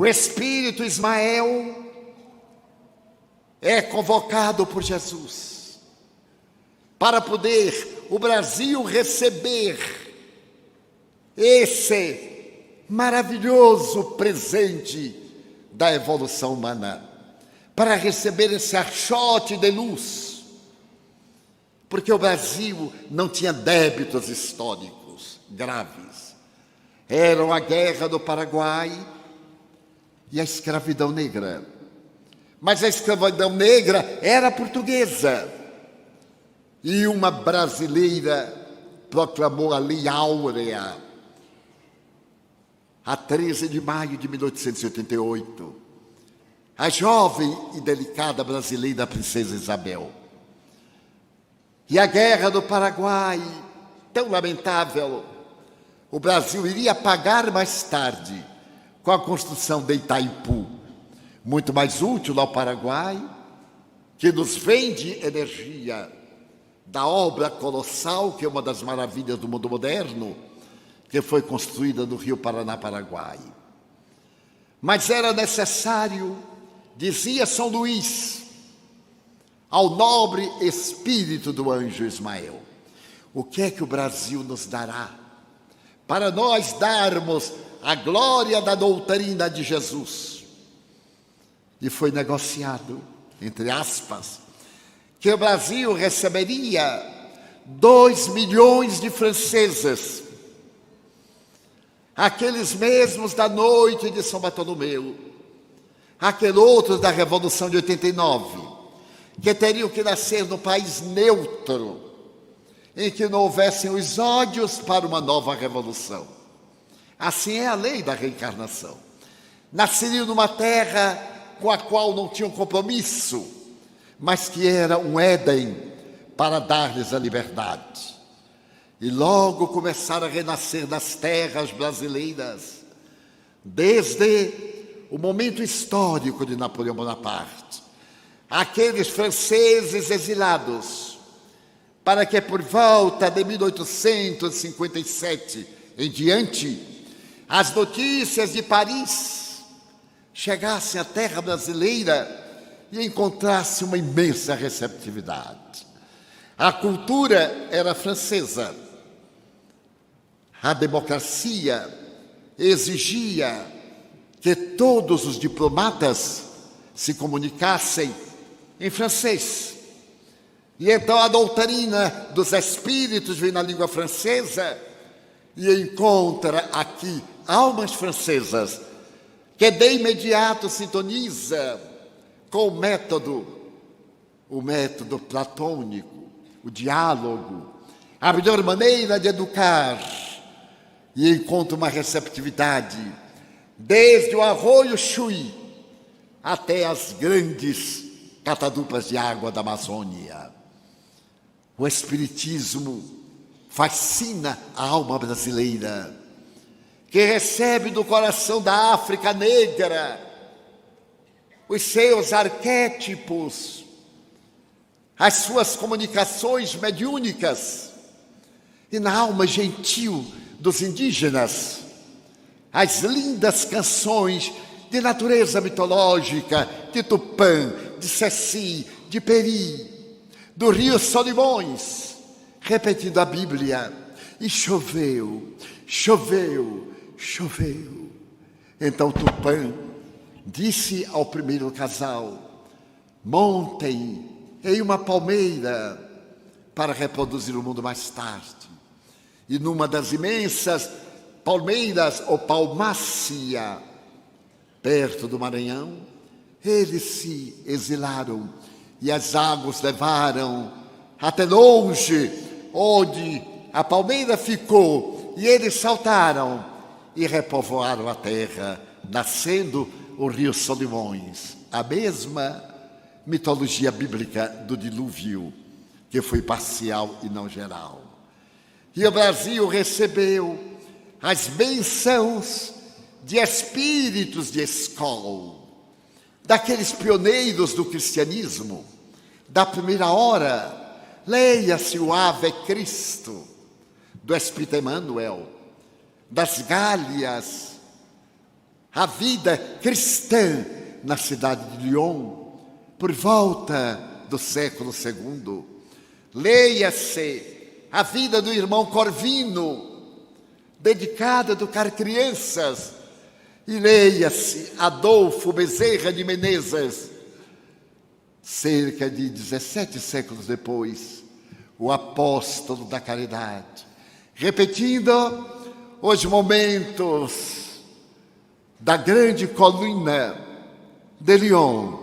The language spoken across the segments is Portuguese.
O espírito Ismael é convocado por Jesus para poder o Brasil receber esse maravilhoso presente da evolução humana, para receber esse achote de luz, porque o Brasil não tinha débitos históricos graves. Eram a Guerra do Paraguai e a escravidão negra. Mas a escravidão negra era portuguesa. E uma brasileira proclamou a Lei Áurea, a 13 de maio de 1888. A jovem e delicada brasileira Princesa Isabel. E a Guerra do Paraguai, tão lamentável, o Brasil iria pagar mais tarde com a construção de Itaipu, muito mais útil ao Paraguai, que nos vende energia da obra colossal, que é uma das maravilhas do mundo moderno, que foi construída no Rio Paraná-Paraguai. Mas era necessário, dizia São Luís, ao nobre espírito do anjo Ismael: o que é que o Brasil nos dará para nós darmos a glória da doutrina de Jesus? E foi negociado, entre aspas, que o Brasil receberia 2 milhões de franceses, aqueles mesmos da noite de São Bartolomeu, aqueles outros da Revolução de 89, que teriam que nascer no país neutro, em que não houvessem os ódios para uma nova revolução. Assim é a lei da reencarnação. Nasceriam numa terra com a qual não tinham compromisso, mas que era um Éden para dar-lhes a liberdade. E logo começaram a renascer nas terras brasileiras, desde o momento histórico de Napoleão Bonaparte, aqueles franceses exilados, para que por volta de 1857 em diante, as notícias de Paris chegassem à terra brasileira e encontrassem uma imensa receptividade. A cultura era francesa. A democracia exigia que todos os diplomatas se comunicassem em francês. E então a doutrina dos espíritos vem na língua francesa e encontra aqui almas francesas que de imediato sintoniza com o método platônico, o diálogo, a melhor maneira de educar, e encontra uma receptividade desde o arroio Chuí até as grandes catadupas de água da Amazônia. O Espiritismo fascina a alma brasileira, que recebe do coração da África negra os seus arquétipos, as suas comunicações mediúnicas, e na alma gentil dos indígenas, as lindas canções de natureza mitológica de Tupã, de Ceci, de Peri, do rio Solimões, repetindo a Bíblia. E choveu, choveu, choveu. Então Tupã disse ao primeiro casal: montem em uma palmeira para reproduzir o mundo mais tarde. E numa das imensas palmeiras, ou palmácia, perto do Maranhão, eles se exilaram e as águas levaram até longe, onde a palmeira ficou, e eles saltaram e repovoaram a terra, nascendo o rio Solimões, a mesma mitologia bíblica do dilúvio, que foi parcial e não geral. E o Brasil recebeu as bênçãos de espíritos de escola, daqueles pioneiros do cristianismo, da primeira hora. Leia-se o Ave Cristo, do Espírito Emmanuel, das Gálias, a vida cristã na cidade de Lyon, por volta do século II. Leia-se a vida do irmão Corvino, dedicada a educar crianças, e leia-se Adolfo Bezerra de Menezes, cerca de 17 séculos depois, o apóstolo da caridade, repetindo os momentos da grande colina de Lyon,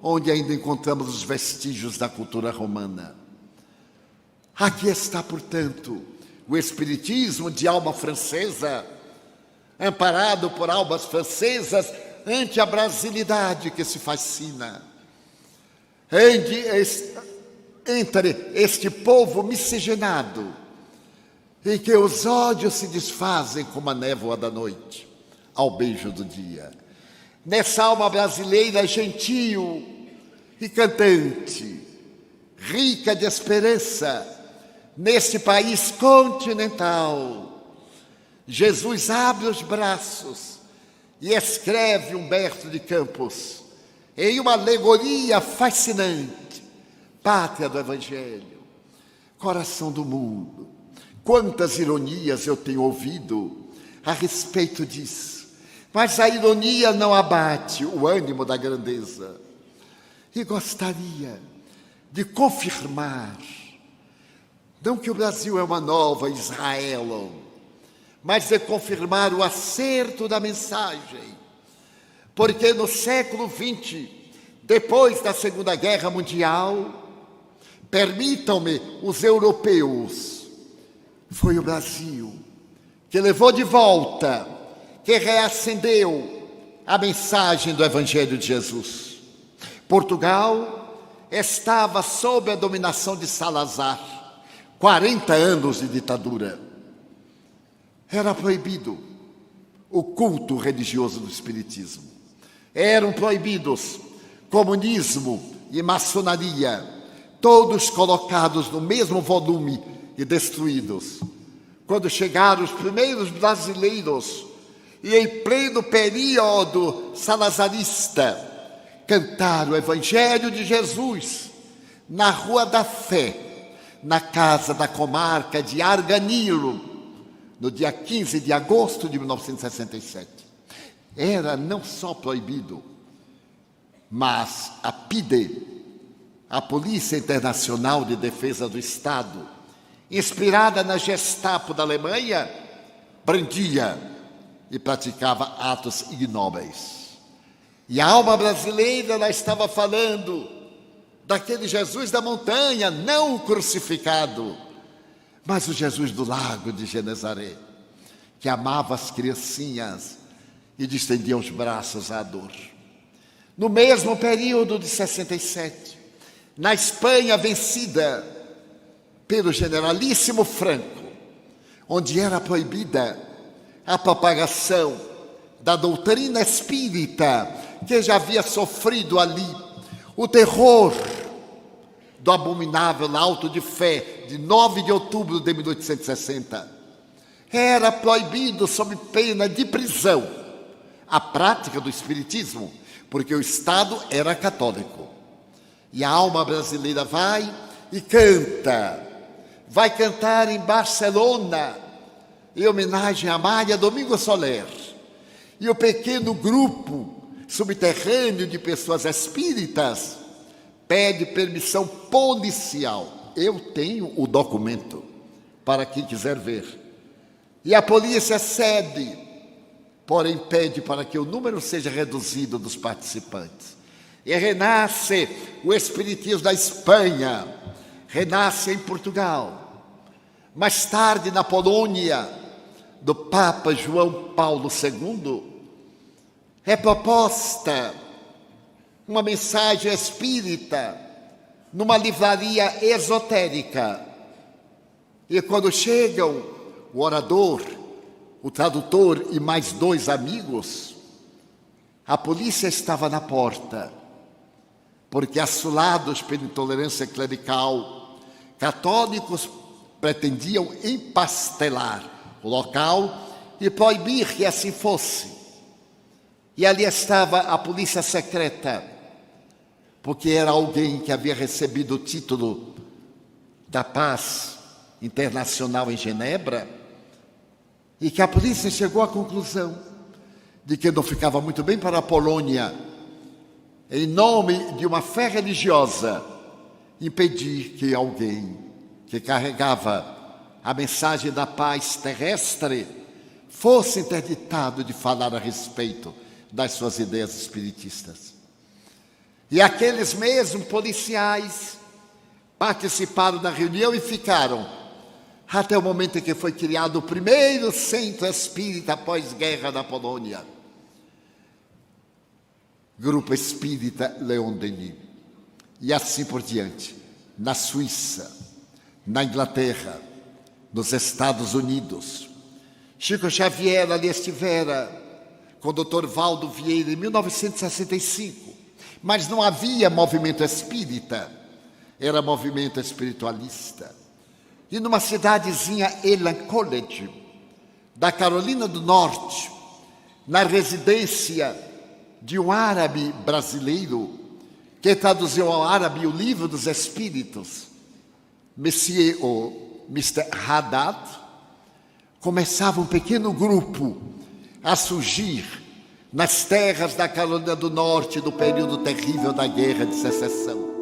onde ainda encontramos os vestígios da cultura romana. Aqui está, portanto, o espiritismo de alma francesa, amparado por almas francesas ante a brasilidade que se fascina. Entre este povo miscigenado, em que os ódios se desfazem como a névoa da noite, ao beijo do dia. Nessa alma brasileira gentil e cantante, rica de esperança, neste país continental, Jesus abre os braços e escreve Humberto de Campos em uma alegoria fascinante: pátria do Evangelho, coração do mundo. Quantas ironias eu tenho ouvido a respeito disso, mas a ironia não abate o ânimo da grandeza. E gostaria de confirmar, não que o Brasil é uma nova Israel, mas de confirmar o acerto da mensagem, porque no século XX, depois da Segunda Guerra Mundial, permitam-me os europeus, foi o Brasil que levou de volta, que reacendeu a mensagem do Evangelho de Jesus. Portugal estava sob a dominação de Salazar, 40 anos de ditadura. Era proibido o culto religioso do espiritismo. Eram proibidos comunismo e maçonaria, todos colocados no mesmo volume e destruídos. Quando chegaram os primeiros brasileiros, e em pleno período salazarista, cantaram o Evangelho de Jesus na Rua da Fé, na casa da comarca de Arganilo, no dia 15 de agosto de 1967. Era não só proibido, mas a PIDE, a Polícia Internacional de Defesa do Estado, inspirada na Gestapo da Alemanha, brandia e praticava atos ignóbeis. E a alma brasileira, ela estava falando daquele Jesus da montanha, não o crucificado, mas o Jesus do lago de Genezaré, que amava as criancinhas e distendia os braços à dor. No mesmo período de 67, na Espanha vencida pelo generalíssimo Franco, onde era proibida a propagação da doutrina espírita, que já havia sofrido ali o terror do abominável auto de fé de 9 de outubro de 1860. Era proibido, sob pena de prisão, a prática do espiritismo, porque o Estado era católico. E a alma brasileira vai e canta. Vai cantar em Barcelona, em homenagem a Maria Domingo Soler. E o pequeno grupo subterrâneo de pessoas espíritas pede permissão policial. Eu tenho o documento, para quem quiser ver. E a polícia cede, porém pede para que o número seja reduzido dos participantes. E renasce o espiritismo da Espanha, renasce em Portugal. Mais tarde, na Polônia, do Papa João Paulo II, é proposta uma mensagem espírita numa livraria esotérica. E quando chegam o orador, o tradutor e mais 2 amigos, a polícia estava na porta, porque, assolados pela intolerância clerical, católicos pretendiam empastelar o local e proibir que assim fosse. E ali estava a polícia secreta, porque era alguém que havia recebido o título da paz internacional em Genebra, e que a polícia chegou à conclusão de que não ficava muito bem para a Polônia, em nome de uma fé religiosa, impedir que alguém que carregava a mensagem da paz terrestre fosse interditado de falar a respeito das suas ideias espiritistas. E aqueles mesmos policiais participaram da reunião e ficaram até o momento em que foi criado o primeiro centro espírita pós-guerra na Polônia. Grupo Espírita Leon Denis. E assim por diante, na Suíça, na Inglaterra, nos Estados Unidos. Chico Xavier ali estivera com o Dr. Valdo Vieira em 1965, mas não havia movimento espírita, era movimento espiritualista. E numa cidadezinha, Elan College, da Carolina do Norte, na residência de um árabe brasileiro, que traduziu ao árabe o Livro dos Espíritos, Monsieur ou Mr. Haddad, começava um pequeno grupo a surgir nas terras da Carolina do Norte, do período terrível da Guerra de Secessão.